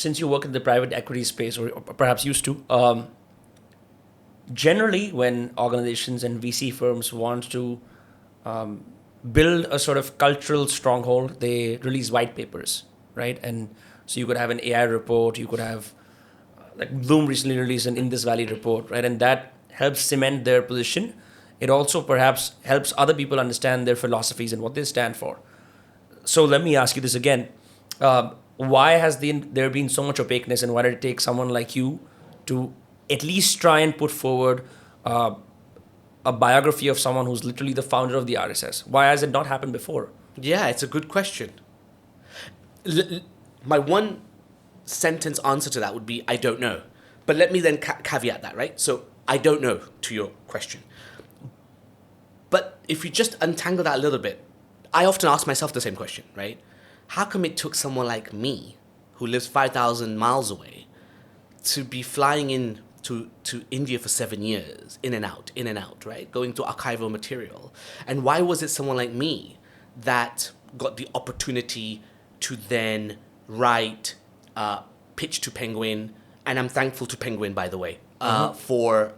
since you work in the private equity space, or perhaps used to, generally when organizations and VC firms want to build a sort of cultural stronghold, they release white papers, right? And so you could have an AI report, you could have like Bloom recently released an Indus Valley report, right? And that helps cement their position. It also perhaps helps other people understand their philosophies and what they stand for. So let me ask you this again. Why has there been so much opaqueness, and why did it take someone like you to at least try and put forward a biography of someone who's literally the founder of the RSS? Why has it not happened before? Yeah, it's a good question. My one sentence answer to that would be, I don't know. But let me then caveat that, right? So I don't know to your question. But if you just untangle that a little bit, I often ask myself the same question, right? How come it took someone like me, who lives 5,000 miles away, to be flying in to India for 7 years, in and out, right? Going to archival material. And why was it someone like me that got the opportunity to then write, pitch to Penguin, and I'm thankful to Penguin, by the way, for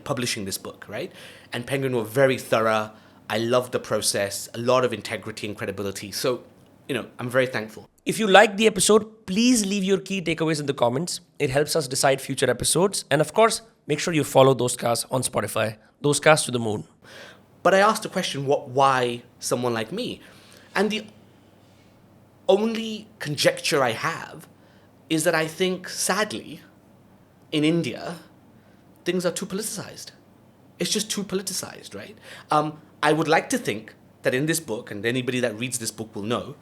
publishing this book, right? And Penguin were very thorough. I loved the process, a lot of integrity and credibility. So, I'm very thankful. If you liked the episode, please leave your key takeaways in the comments. It helps us decide future episodes. And of course, make sure you follow Dostcast on Spotify. Dostcast to the moon. But I asked the question, why someone like me? And the only conjecture I have is that I think, sadly, in India, things are too politicized. It's just too politicized, right? I would like to think that in this book, and anybody that reads this book will know,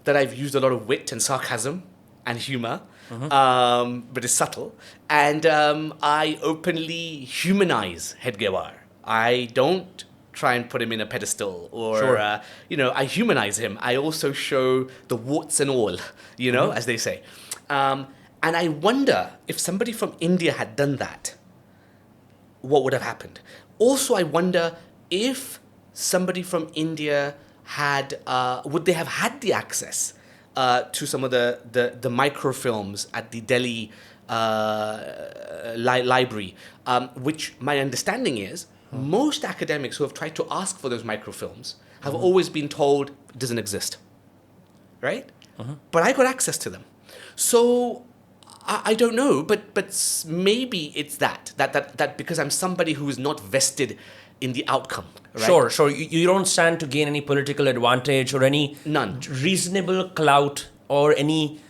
that I've used a lot of wit and sarcasm and humor, but it's subtle. And I openly humanize Hedgewar. I don't try and put him in a pedestal or, Sure. I humanize him. I also show the warts and all, as they say. And I wonder if somebody from India had done that, what would have happened? Also, I wonder if somebody from India would they have had the access to some of the microfilms at the Delhi library, which my understanding is most academics who have tried to ask for those microfilms have always been told it doesn't exist, right? But I got access to them. So I don't know, but maybe it's that because I'm somebody who is not vested in the outcome. Right? Sure. You don't stand to gain any political advantage or any None. reasonable clout or any,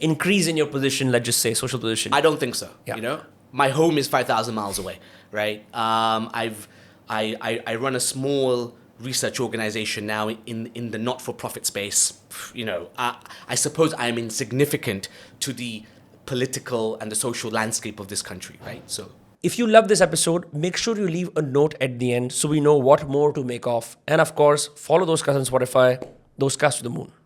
increase in your position, let's just say, social position. I don't think so. Yeah. My home is 5,000 miles away, right? I run a small research organization now in the not-for-profit space. I suppose I am insignificant to the political and the social landscape of this country, right? So. If you love this episode, make sure you leave a note at the end so we know what more to make of. And of course, follow Dostcast on Spotify, Dostcast to the moon.